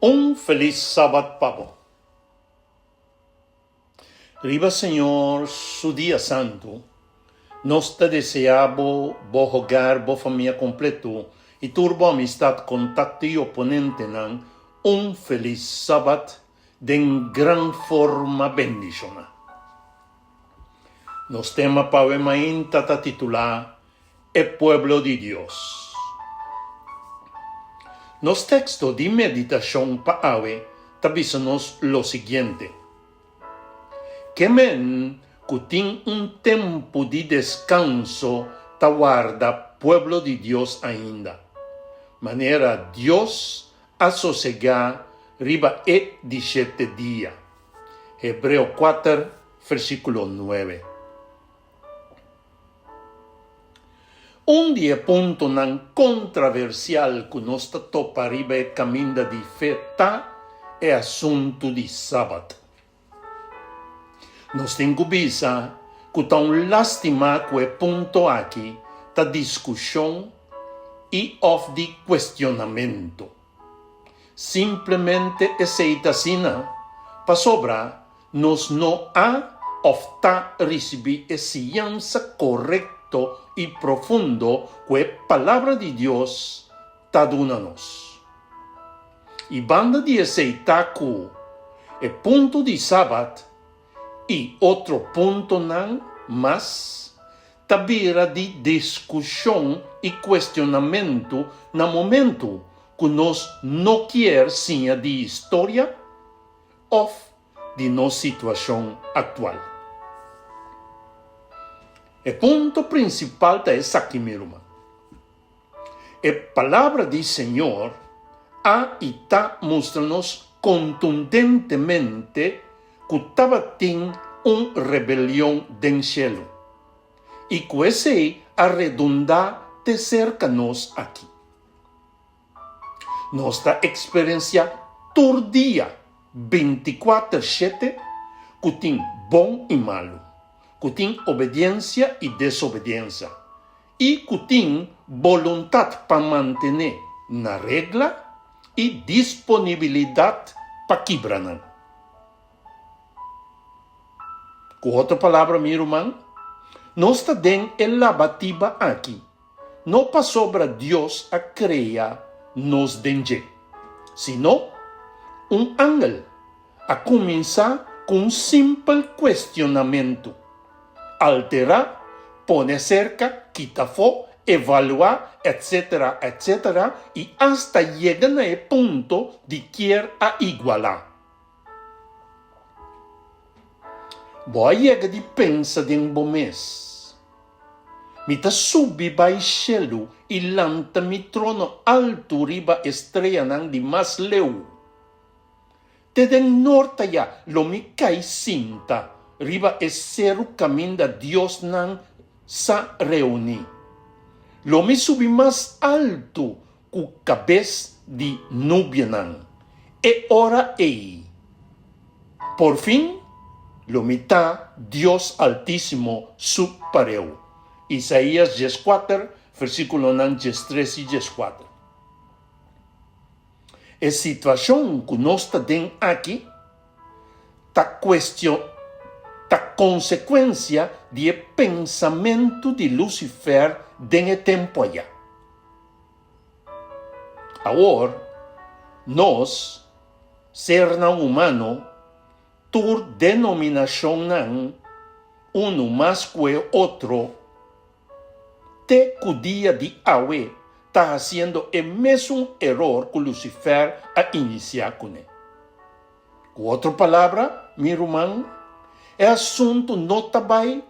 Un feliz sábado, Pablo. Riba, Senhor, su dia santo, nós te deseamos bo hogar, bo família completo e turbo amistad, contacto e oponente nan un feliz sábado de gran forma bendicional. Nos tema poema tata titular El pueblo de Dios. Nos texto de meditação para hoje tabisanos lo siguiente. Que men que tem tempo de descanso taguarda pueblo de Dios ainda. Maneira Dios a sossegar riba e 17 dia. Hebreo 4, versículo 9. Un dia ponto nan controversial que nos topa riba e caminda di feta é assunto di sábado. Nos tenho bisa que tão lastima que é ponto aqui da discussão e of de questionamento. Simplesmente aceita sina para sobrar nos não há of ta receber ciência correta e profundo que a palavra de Deus está dando-nos. E banda de aceitar que é ponto de sábado e outro ponto não, mas tabira de discussão e questionamento no momento que nós não quer sim de história ou de nossa situação atual. O ponto principal é essa aqui, meu irmão. A palavra do Senhor está mostrando-nos contundentemente que estava tem uma rebelião do céu e que esse arredondar de cerca-nos aqui. Nossa experiência todo dia, 24/7, que tem bom e malo, que tem obediência e desobediência, e que tem vontade para manter na regra e disponibilidade para quebrar. Com outra palavra, meu irmão, nós temos a lavativa aqui. Não para sobre Deus a criar nos dentro, senão um ángel a começar com um simples questionamento. Alterar, poner cerca, quitar fora, evaluar, etc., etc., e hasta chegar no ponto de querer a igualar. Boa chega de pensa de um bom mês. Me ta subi baixelo e lanta mi trono alto riba estrela nan de Masleu. Te den norte ya lo mi cai cinta riba esero caminho da Deus nan sa reuni. Lo mi subi mais alto cu cabeça de nubia nan. E ora ei. Por fim, lo mitad Dios Altísimo subpareu. Isaías 4, versículo 3 e 4. A situação que nós temos aqui está consequência do pensamento de Lucifer dentro do tempo allá. Agora, nós, ser não humano, por denominação não, um mais que o outro, te que o dia de hoje está fazendo o mesmo erro que Lucifer a iniciar com ele. Com outra palavra, meu irmão, é assunto não também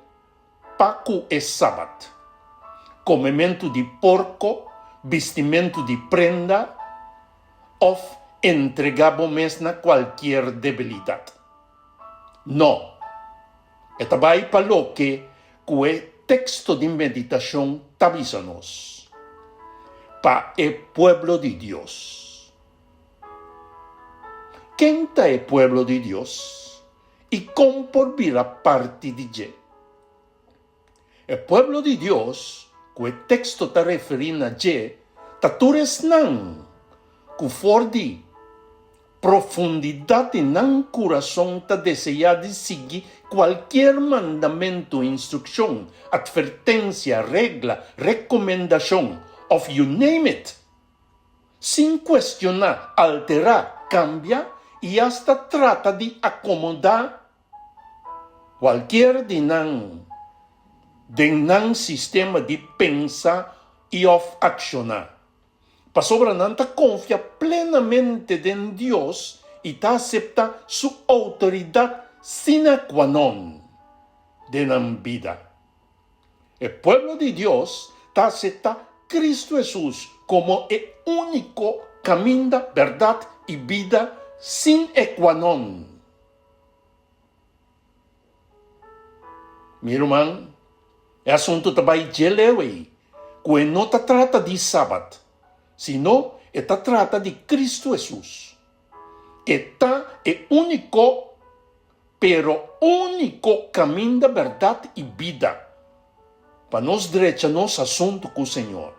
para que é sábado. Comimento de porco, vestimento de prenda, ou entregar bom-mês na qualquer debilidade. Não. É também para o que o texto de meditação avisa-nos. Para o pueblo de Deus. Quem é o pueblo de Deus? E como por vir a parte de Ele? O pueblo de Deus, que o texto está referindo a Ele, está tures não, que for de profundidad en el corazón ta desea de seguir cualquier mandamiento, instrucción, advertencia, regla, recomendación, of you name it, sin cuestionar, alterar, cambia y hasta trata de acomodar cualquier de sistema de pensar y of accionar. Pasobrananta confía plenamente en Dios y ta acepta su autoridad sine qua non de la vida. El pueblo de Dios ta acepta Cristo Jesús como el único camino, verdad y vida sin qua non. Mi hermano, el asunto también es que no te trata de sábado, sino esta trata de Cristo Jesús. Está el único, pero único camino, verdad y vida para nos derechar asunto con el Señor.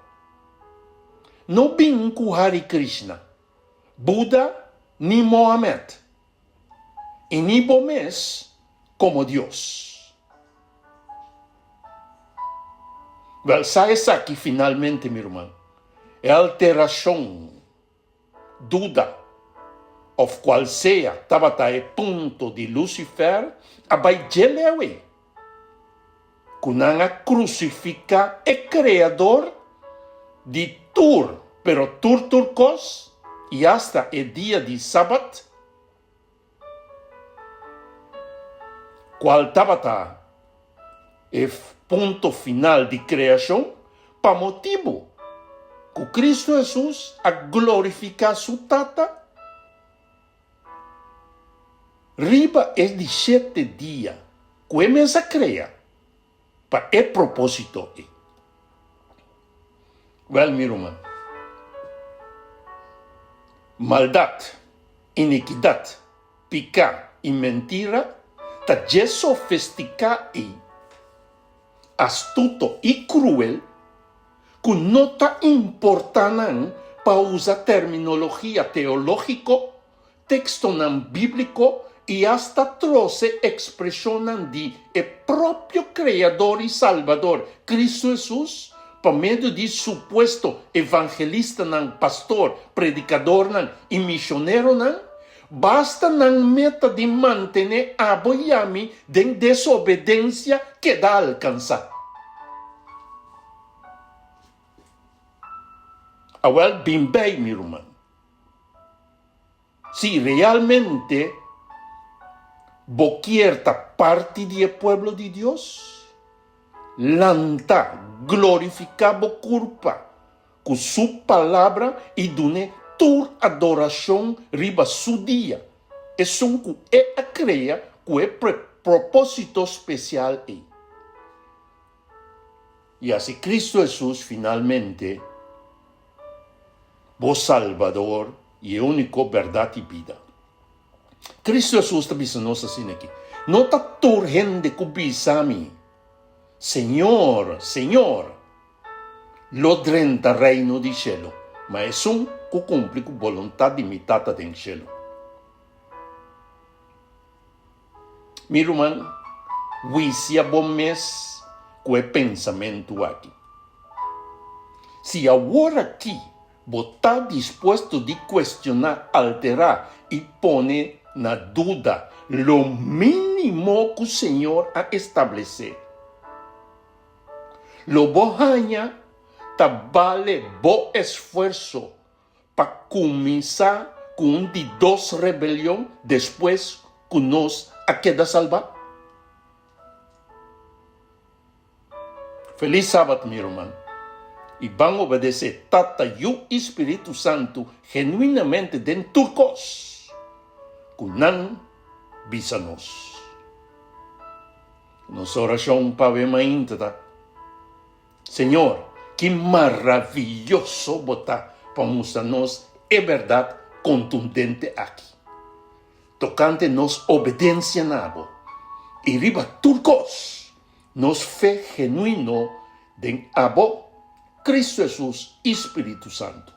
No vim com Hare Krishna, Buda ni Mohammed, y ni Bomes como Dios. Well, sabes aquí finalmente, mi hermano, alteración, duda, of cual sea, tabata el punto de Lucifer, abai jelewe, kunanga crucifica el creador de Tur, pero Tur turcos, y hasta el día de sábado, cual tabata el punto final de creación, para motivo que Cristo Jesús a glorificar su tata, riba es de 7 días, que mesa crea, para el propósito. Well, mi hermano, maldad, iniquidad, picar y mentira, ta je sofisticado y astuto y cruel, que no ta importante para usar terminología teológico, texto nan bíblico y hasta troce expresión de el propio Creador y Salvador, Cristo Jesús, por medio de supuesto evangelista, pastor, predicador y misionero, basta meta de mantener a Boyami de desobediencia que da alcanzar. Ahora, bimbei, mi hermano. Si realmente boquierta parte del pueblo de Dios, lanta, glorificaba culpa con su palabra y dune tu adoración riba su día. Es un que crea que propósito especial. Y así Cristo Jesús finalmente, vos Salvador y el único verdad y vida. Cristo Jesús está diciendo así aquí. No está urgente kubisami. Señor, Señor, lo drenta reino di cielo, ma es un que cumple con voluntad limitada del cielo. Mi hermano, wisia bom mes que pensamento aquí. Si ahora aquí vos está dispuesto de cuestionar, alterar y poner na duda lo mínimo que el Señor ha establecido, lo bojaña ta vale bo esfuerzo para comenzar con un de 2 rebelión después que nos ha quedado salva. Feliz sábado, mi hermano. Y van a obedecer Tata y Espíritu Santo genuinamente den turcos. Kunan bisanos. Nuestra oración para ver Señor, qué maravilloso botar para mostrarnos es verdad contundente aquí. Tocante nos obediencia nabo. Y riba turcos nos fe genuino de abo Cristo Jesús, Espíritu Santo.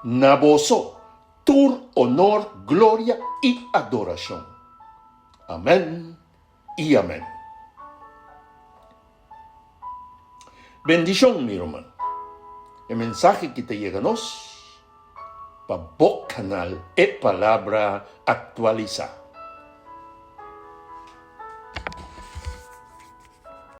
Naboso, tu honor, gloria y adoración. Amén y amén. Bendición, mi hermano. El mensaje que te llega-nos para o canal é palavra actualizada.